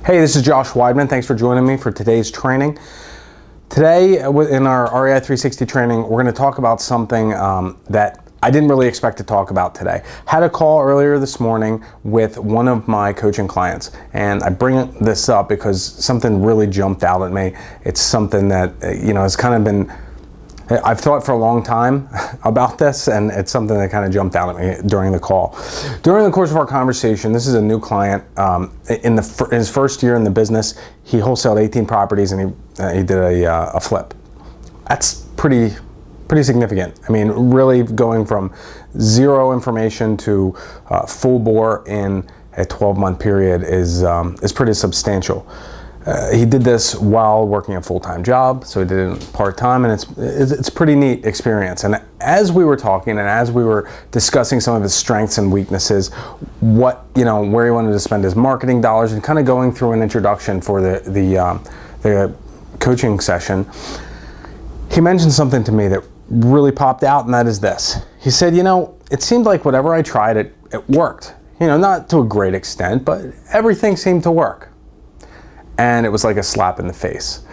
Hey, this is Josh Weidman. Thanks for joining me for today's training. Today, in our REI 360 training, we're going to talk about something that I didn't really expect to talk about today. Had a call earlier this morning with one of my coaching clients, and I bring this up because something really jumped out at me. It's something that, has kind of been, I've thought for a long time about this, and it's something that kind of jumped out at me during the call. During the course of our conversation, this is a new client. In his first year in the business, he wholesaled 18 properties and he did a flip. That's pretty significant. I mean, really going from zero information to full bore in a 12-month period is pretty substantial. He did this while working a full-time job, so he did it part-time, and it's a pretty neat experience. And as we were talking and as we were discussing some of his strengths and weaknesses, where he wanted to spend his marketing dollars, and kind of going through an introduction for the coaching session, he mentioned something to me that really popped out, and that is this. He said, it seemed like whatever I tried, it worked. Not to a great extent, but everything seemed to work. And it was like a slap in the face.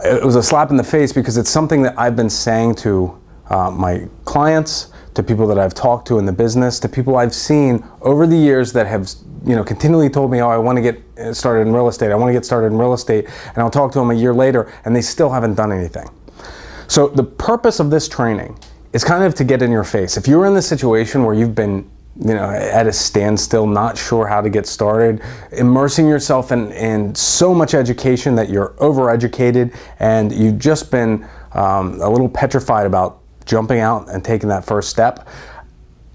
It was a slap in the face because it's something that I've been saying to my clients, to people that I've talked to in the business, to people I've seen over the years that have continually told me, I want to get started in real estate. I want to get started in real estate. And I'll talk to them a year later and they still haven't done anything. So the purpose of this training is kind of to get in your face. If you're in the situation where you've been at a standstill, not sure how to get started, immersing yourself in so much education that you're overeducated and you've just been a little petrified about jumping out and taking that first step,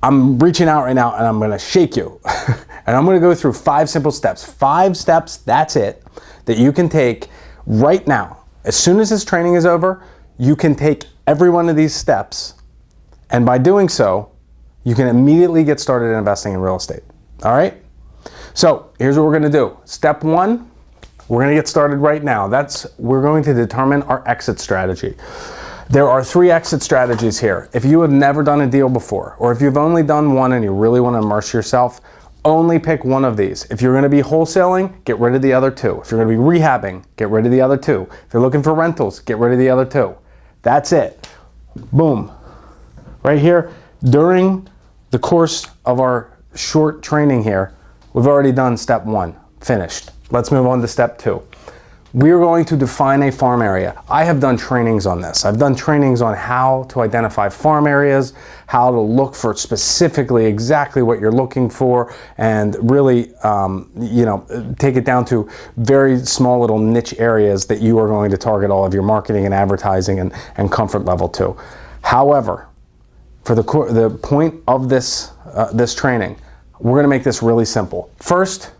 I'm reaching out right now and I'm going to shake you. And I'm going to go through 5 simple steps. 5 steps, that's it, that you can take right now. As soon as this training is over, you can take every one of these steps, and by doing so, you can immediately get started investing in real estate. All right? So here's what we're going to do. Step 1, we're going to get started right now. We're going to determine our exit strategy. There are 3 exit strategies here. If you have never done a deal before, or if you've only done one and you really want to immerse yourself, only pick one of these. If you're going to be wholesaling, get rid of the other 2. If you're going to be rehabbing, get rid of the other 2. If you're looking for rentals, get rid of the other 2. That's it. Boom. Right here. During the course of our short training here, we've already done step 1, finished. Let's move on to step 2. We are going to define a farm area. I have done trainings on this. I've done trainings on how to identify farm areas, how to look for specifically exactly what you're looking for, and really, take it down to very small little niche areas that you are going to target all of your marketing and advertising and comfort level to. However, for the point of this training, we're going to make this really simple. First,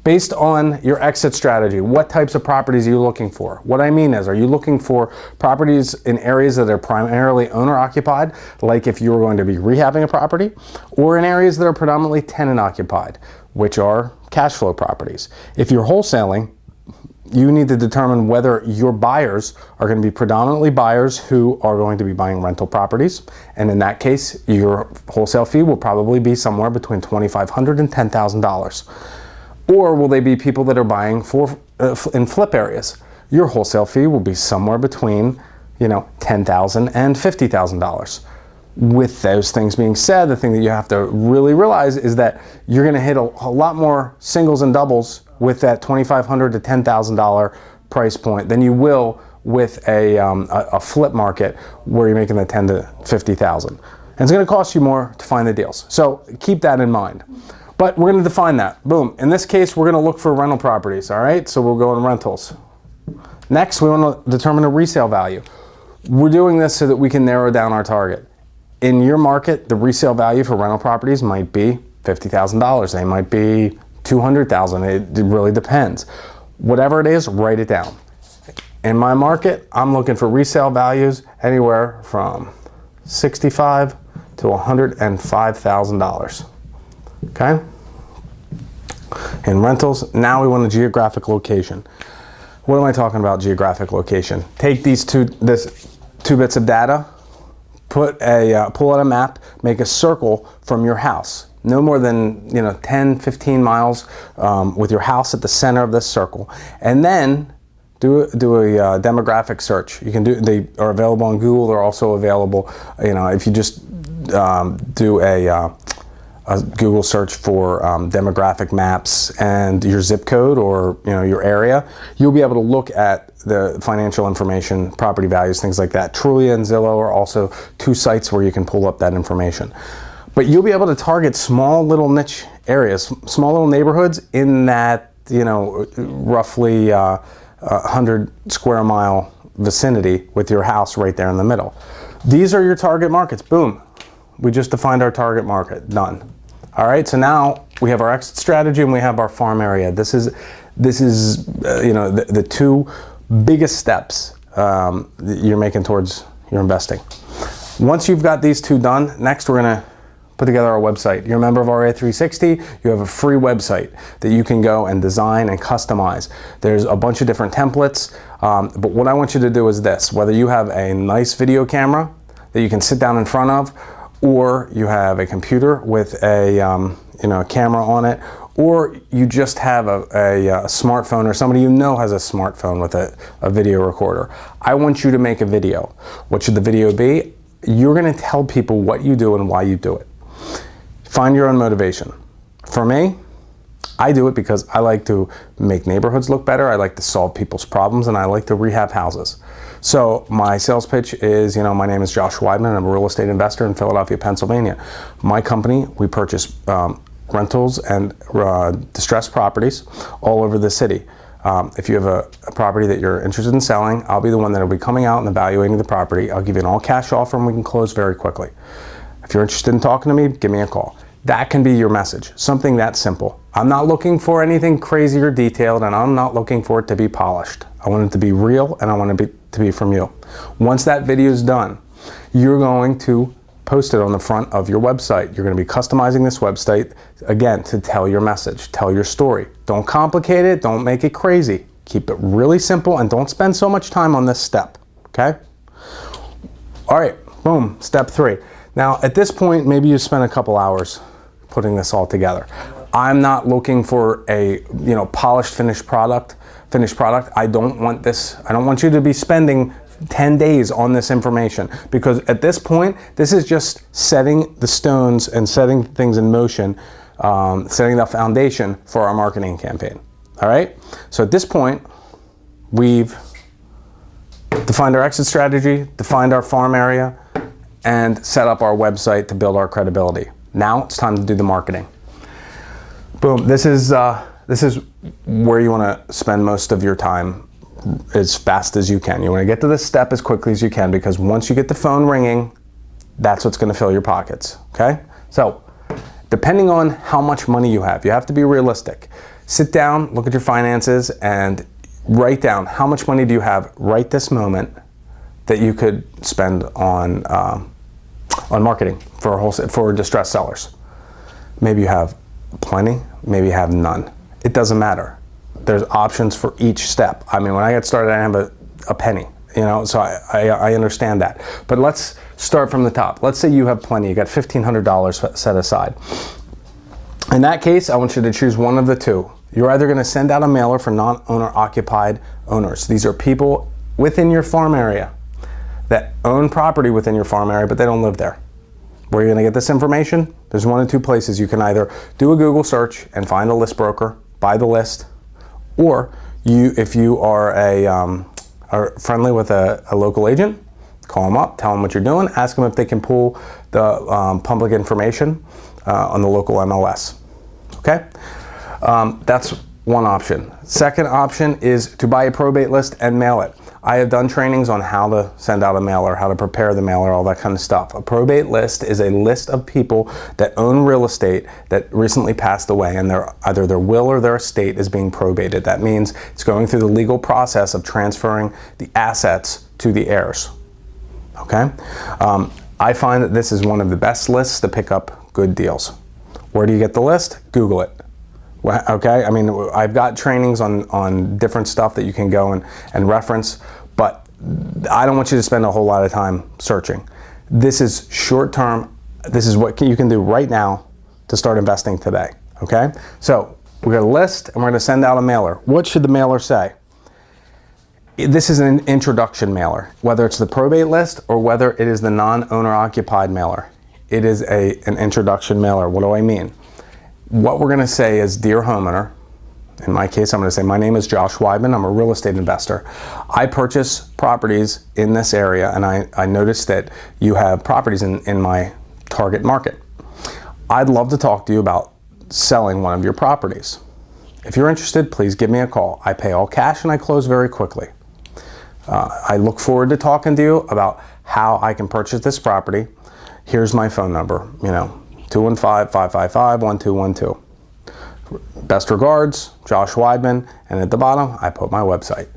based on your exit strategy, what types of properties are you looking for? What I mean is, are you looking for properties in areas that are primarily owner-occupied, like if you were going to be rehabbing a property, or in areas that are predominantly tenant-occupied, which are cash flow properties? If you're wholesaling, you need to determine whether your buyers are going to be predominantly buyers who are going to be buying rental properties. And in that case, your wholesale fee will probably be somewhere between $2,500 and $10,000. Or will they be people that are buying in flip areas? Your wholesale fee will be somewhere between $10,000 and $50,000. With those things being said, the thing that you have to really realize is that you're going to hit a lot more singles and doubles with that $2,500 to $10,000 price point than you will with a flip market where you're making the $10,000 to $50,000. And it's going to cost you more to find the deals. So keep that in mind. But we're going to define that. Boom. In this case, we're going to look for rental properties. All right. So we'll go in rentals. Next, we want to determine a resale value. We're doing this so that we can narrow down our target. In your market, the resale value for rental properties might be $50,000. They might be $200,000. It really depends. Whatever it is, write it down. In my market, I'm looking for resale values anywhere from $65,000 to $105,000. Okay? In rentals, now we want a geographic location. What am I talking about, geographic location? Take these two bits of data, pull out a map, make a circle from your house. no more than 10, 15 miles with your house at the center of this circle, and then do a demographic search. You can do. They are available on Google. They're also available. If you just do a Google search for demographic maps and your zip code or your area, you'll be able to look at the financial information, property values, things like that. Trulia and Zillow are also two sites where you can pull up that information. But you'll be able to target small little niche areas, small little neighborhoods in that roughly 100 square mile vicinity with your house right there in the middle. These are your target markets. Boom. We just defined our target market. Done. All right, so now we have our exit strategy and we have our farm area. This is the two biggest steps that you're making towards your investing. Once you've got these two done, next we're gonna put together our website. You're a member of REI 360, you have a free website that you can go and design and customize. There's a bunch of different templates, but what I want you to do is this: whether you have a nice video camera that you can sit down in front of, or you have a computer with a camera on it, or you just have a smartphone, or somebody has a smartphone with a video recorder. I want you to make a video. What should the video be? You're gonna tell people what you do and why you do it. Find your own motivation. For me, I do it because I like to make neighborhoods look better, I like to solve people's problems, and I like to rehab houses. So my sales pitch is, my name is Josh Weidman. I'm a real estate investor in Philadelphia, Pennsylvania. My company, we purchase rentals and distressed properties all over the city. If you have a property that you're interested in selling, I'll be the one that will be coming out and evaluating the property. I'll give you an all-cash offer and we can close very quickly. If you're interested in talking to me, give me a call. That can be your message, something that simple. I'm not looking for anything crazy or detailed, and I'm not looking for it to be polished. I want it to be real, and I want it to be from you. Once that video is done, you're going to post it on the front of your website. You're going to be customizing this website, again, to tell your message, tell your story. Don't complicate it, don't make it crazy. Keep it really simple, and don't spend so much time on this step, okay? All right, boom, step 3. Now, at this point, maybe you spent a couple hours putting this all together. I'm not looking for a polished finished product. I don't want this. I don't want you to be spending 10 days on this information, because at this point, this is just setting the stones and setting things in motion, setting the foundation for our marketing campaign. All right. So at this point, we've defined our exit strategy, defined our farm area, and set up our website to build our credibility. Now it's time to do the marketing. Boom, this is where you wanna spend most of your time as fast as you can. You wanna get to this step as quickly as you can, because once you get the phone ringing, that's what's gonna fill your pockets, okay? So, depending on how much money you have to be realistic. Sit down, look at your finances, and write down how much money do you have right this moment that you could spend on marketing for distressed sellers. Maybe you have plenty, maybe you have none. It doesn't matter. There's options for each step. I mean, when I got started, I didn't have a penny, so I understand that. But let's start from the top. Let's say you have plenty, you got $1,500 set aside. In that case, I want you to choose one of the two. You're either gonna send out a mailer for non-owner occupied owners. These are people within your farm area that own property within your farm area, but they don't live there. Where are you gonna get this information? There's one of two places. You can either do a Google search and find a list broker, buy the list, or if you are friendly with a local agent, call them up, tell them what you're doing, ask them if they can pull the public information on the local MLS, okay? That's one option. Second option is to buy a probate list and mail it. I have done trainings on how to send out a mailer, how to prepare the mailer, all that kind of stuff. A probate list is a list of people that own real estate that recently passed away, and either their will or their estate is being probated. That means it's going through the legal process of transferring the assets to the heirs, okay? I find that this is one of the best lists to pick up good deals. Where do you get the list? Google it. Okay, I mean, I've got trainings on different stuff that you can go and reference, but I don't want you to spend a whole lot of time searching. This is short term. This is what you can do right now to start investing today, okay? So we're gonna list and we're gonna send out a mailer. What should the mailer say? This is an introduction mailer, whether it's the probate list or whether it is the non-owner occupied mailer. It is an introduction mailer. What do I mean? What we're gonna say is, dear homeowner, in my case, I'm gonna say, my name is Josh Weidman. I'm a real estate investor. I purchase properties in this area, and I noticed that you have properties in my target market. I'd love to talk to you about selling one of your properties. If you're interested, please give me a call. I pay all cash and I close very quickly. I look forward to talking to you about how I can purchase this property. Here's my phone number, 215-555-1212. Best regards, Josh Weidman, and at the bottom, I put my website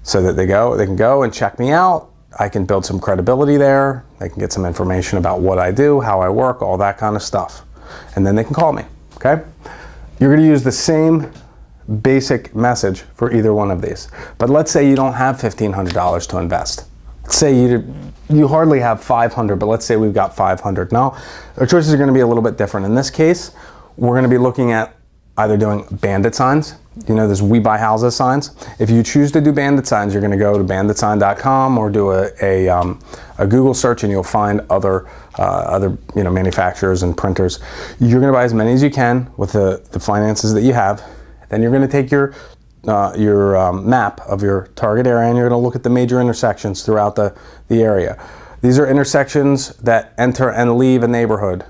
so that they can go and check me out. I can build some credibility there. They can get some information about what I do, how I work, all that kind of stuff. And then they can call me, okay? You're gonna use the same basic message for either one of these. But let's say you don't have $1,500 to invest. Let's say you hardly have 500, but let's say we've got 500. Now, our choices are gonna be a little bit different. In this case, we're gonna be looking at either doing bandit signs. There's We Buy Houses signs. If you choose to do bandit signs, you're gonna go to banditsign.com or do a Google search and you'll find other manufacturers and printers. You're gonna buy as many as you can with the finances that you have. Then you're gonna take your map of your target area and you're gonna look at the major intersections throughout the area. These are intersections that enter and leave a neighborhood.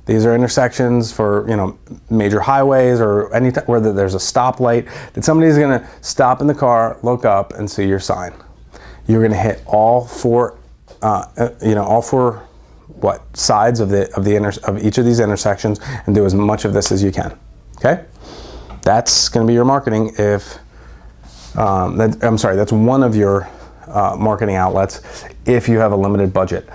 These are intersections for major highways or any where there's a stoplight that somebody's gonna stop in the car, look up, and see your sign. You're gonna hit all four sides of each of these intersections and do as much of this as you can. Okay, that's gonna be your marketing. That's one of your marketing outlets if you have a limited budget.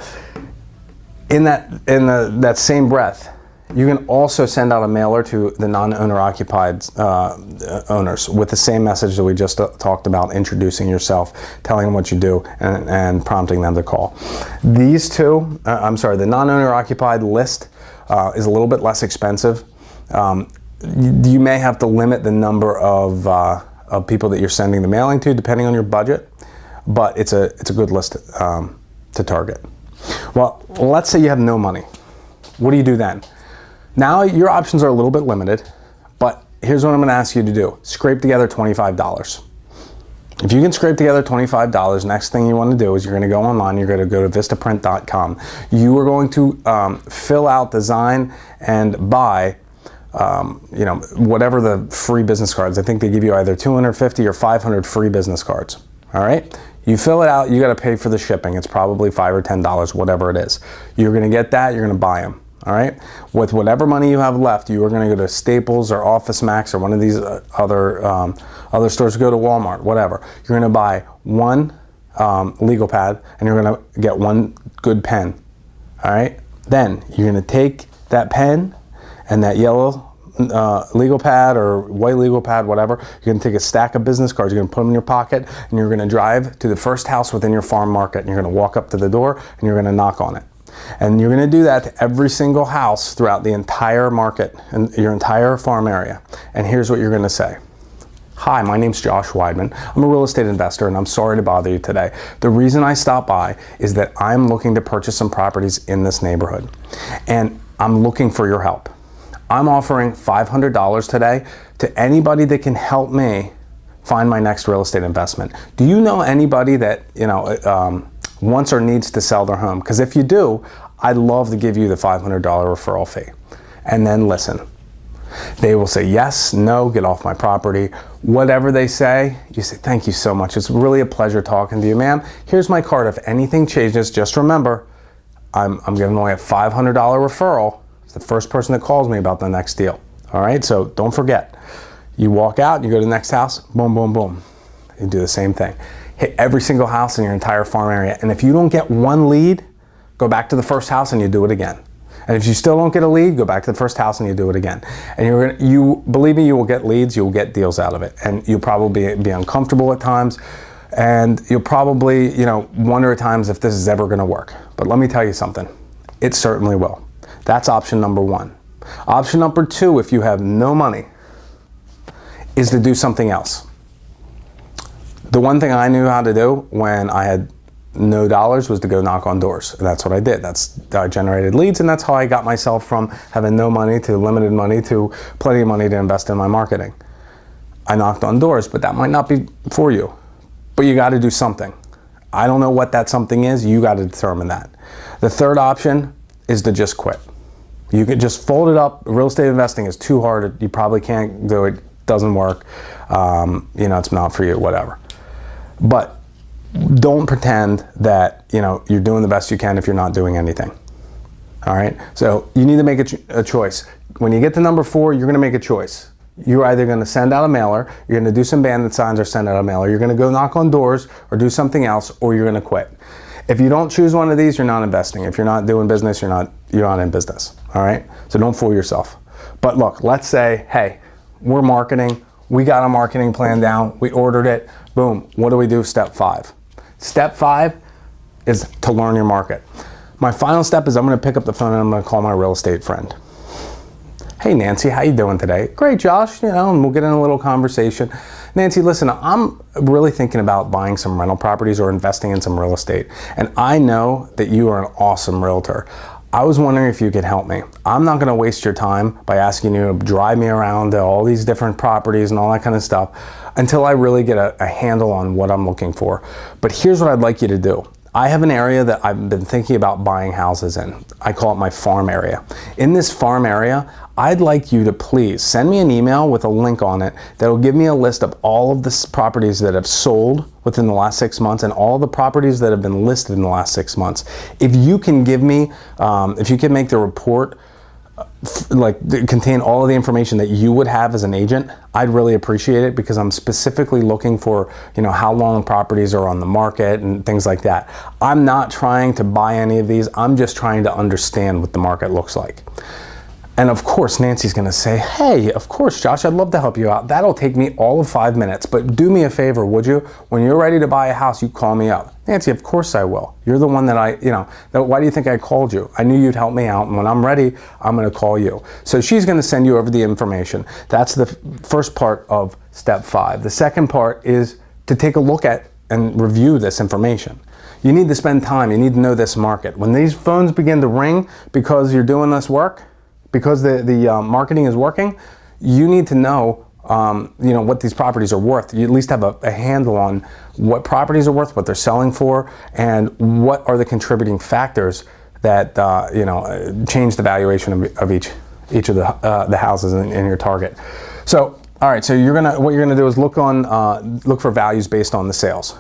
In that same breath, you can also send out a mailer to the non-owner occupied owners with the same message that we just talked about, introducing yourself, telling them what you do, and prompting them to call. These two, the non-owner occupied list is a little bit less expensive. You may have to limit the number of people that you're sending the mailing to, depending on your budget, but it's a good list to target. Well, let's say you have no money. What do you do then? Now your options are a little bit limited, but here's what I'm gonna ask you to do. Scrape together $25. If you can scrape together $25, next thing you wanna do is you're gonna go online, you're gonna go to vistaprint.com. You are going to fill out, design, and buy whatever the free business cards. I think they give you either 250 or 500 free business cards, all right? You fill it out, you gotta pay for the shipping. It's probably $5 or $10, whatever it is. You're gonna get that, you're gonna buy them, all right? With whatever money you have left, you are gonna go to Staples or Office Max or one of these other stores, go to Walmart, whatever. You're gonna buy one legal pad and you're gonna get one good pen, all right? Then you're gonna take that pen and that yellow legal pad or white legal pad, whatever. You're gonna take a stack of business cards, you're gonna put them in your pocket, and you're gonna drive to the first house within your farm market, and you're gonna walk up to the door, and you're gonna knock on it. And you're gonna do that to every single house throughout the entire market and your entire farm area. And here's what you're gonna say. Hi, my name's Josh Weidman. I'm a real estate investor and I'm sorry to bother you today. The reason I stopped by is that I'm looking to purchase some properties in this neighborhood and I'm looking for your help. I'm offering $500 today to anybody that can help me find my next real estate investment. Do you know anybody that wants or needs to sell their home? Because if you do, I'd love to give you the $500 referral fee. And then listen, they will say yes, no, get off my property. Whatever they say, you say, thank you so much. It's really a pleasure talking to you, ma'am. Here's my card. If anything changes, just remember, I'm giving away a $500 referral. The first person that calls me about the next deal. All right, so don't forget. You walk out, you go to the next house, boom, boom, boom. You do the same thing. Hit every single house in your entire farm area. And if you don't get one lead, go back to the first house and you do it again. And if you still don't get a lead, go back to the first house and you do it again. And you believe me, you will get leads, you will get deals out of it. And you'll probably be uncomfortable at times. And you'll probably, wonder at times if this is ever gonna work. But let me tell you something, it certainly will. That's option number one. Option number two, if you have no money, is to do something else. The one thing I knew how to do when I had no dollars was to go knock on doors. And that's what I did. I generated leads, and that's how I got myself from having no money to limited money to plenty of money to invest in my marketing. I knocked on doors, but that might not be for you. But you got to do something. I don't know what that something is. You got to determine that. The third option is to just quit. You could just fold it up. Real estate investing is too hard. You probably can't do it. Doesn't work. It's not for you, whatever. But don't pretend that, you're doing the best you can if you're not doing anything. All right? So you need to make a choice. When you get to number 4, you're going to make a choice. You're either going to send out a mailer, you're going to do some bandit signs or send out a mailer, you're going to go knock on doors or do something else, or you're going to quit. If you don't choose one of these, you're not investing. If you're not doing business, you're not in business. All right? So don't fool yourself. But look, let's say, hey, we're marketing, we got a marketing plan down, we ordered it, boom. What do we do? Step 5. Step 5 is to learn your market. My final step is I'm going to pick up the phone and I'm going to call my real estate friend. Hey Nancy, how you doing today? Great, Josh, and we'll get in a little conversation. Nancy, listen, I'm really thinking about buying some rental properties or investing in some real estate. And I know that you are an awesome realtor. I was wondering if you could help me. I'm not gonna waste your time by asking you to drive me around to all these different properties and all that kind of stuff until I really get a handle on what I'm looking for. But here's what I'd like you to do. I have an area that I've been thinking about buying houses in. I call it my farm area. In this farm area, I'd like you to please send me an email with a link on it that will give me a list of all of the properties that have sold within the last 6 months and all the properties that have been listed in the last 6 months. If you can give me, if you can make the report contain all of the information that you would have as an agent, I'd really appreciate it, because I'm specifically looking for, how long properties are on the market and things like that. I'm not trying to buy any of these. I'm just trying to understand what the market looks like. And of course, Nancy's gonna say, hey, of course, Josh, I'd love to help you out. That'll take me all of 5 minutes, but do me a favor, would you? When you're ready to buy a house, you call me up. Nancy, of course I will. You're the one that why do you think I called you? I knew you'd help me out, and when I'm ready, I'm gonna call you. So she's gonna send you over the information. That's the first part of step 5. The second part is to take a look at and review this information. You need to spend time, you need to know this market. When these phones begin to ring because you're doing this work, because the marketing is working, you need to know, what these properties are worth. You at least have a handle on what properties are worth, what they're selling for, and what are the contributing factors that change the valuation of each of the houses in your target. So, all right. So what you're gonna do is look for values based on the sales.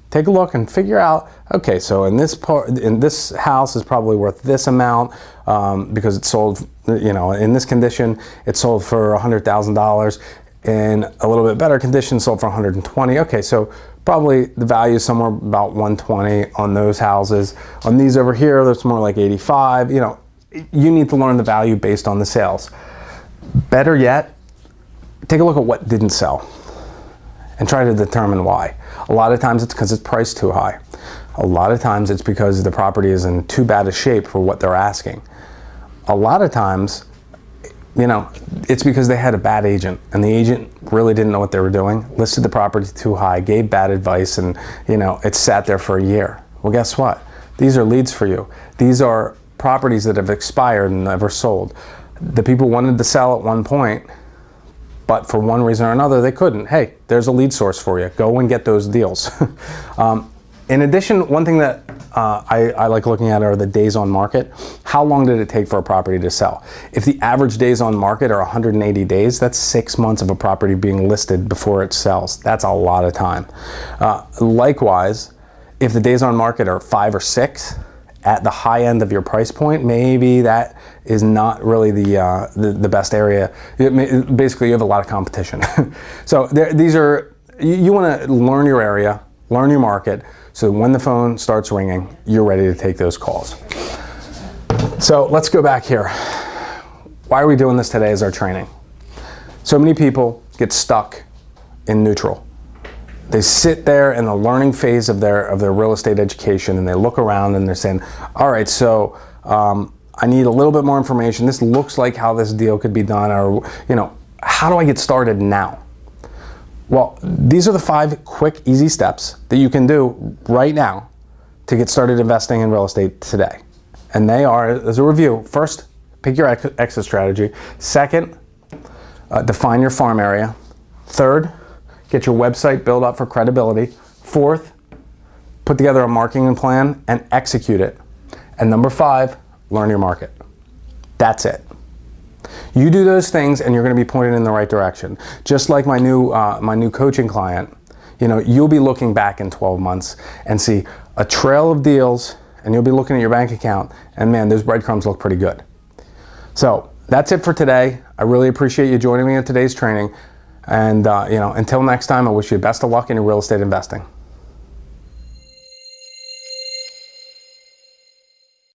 Take a look and figure out, okay, so in this house is probably worth this amount because it sold, in this condition, it sold for $100,000. In a little bit better condition, sold for 120. Okay, so probably the value is somewhere about 120 on those houses. On these over here, that's more like 85. You need to learn the value based on the sales. Better yet, take a look at what didn't sell and try to determine why. A lot of times it's because it's priced too high. A lot of times it's because the property is in too bad a shape for what they're asking. A lot of times, it's because they had a bad agent and the agent really didn't know what they were doing, listed the property too high, gave bad advice, and it sat there for a year. Well, guess what? These are leads for you. These are properties that have expired and never sold. The people wanted to sell at one point, but for one reason or another, they couldn't. Hey, there's a lead source for you. Go and get those deals. In addition, one thing that I like looking at are the days on market. How long did it take for a property to sell? If the average days on market are 180 days, that's 6 months of a property being listed before it sells. That's a lot of time. Likewise, if the days on market are 5 or 6, at the high end of your price point, maybe that is not really the best area. Basically, you have a lot of competition. So you want to learn your area, learn your market, so when the phone starts ringing, you're ready to take those calls. So let's go back here. Why are we doing this today as our training? So many people get stuck in neutral. They sit there in the learning phase of their real estate education, and they look around and they're saying, all right, so I need a little bit more information. This looks like how this deal could be done, or, how do I get started now? Well, these are the 5 quick, easy steps that you can do right now to get started investing in real estate today. And they are, as a review, first, pick your exit strategy. Second, define your farm area. Third, get your website built up for credibility. Fourth, put together a marketing plan and execute it. And number 5, learn your market. That's it. You do those things and you're going to be pointed in the right direction. Just like my new coaching client, you'll be looking back in 12 months and see a trail of deals, and you'll be looking at your bank account, and man, those breadcrumbs look pretty good. So that's it for today. I really appreciate you joining me in today's training. And until next time, I wish you best of luck in your real estate investing.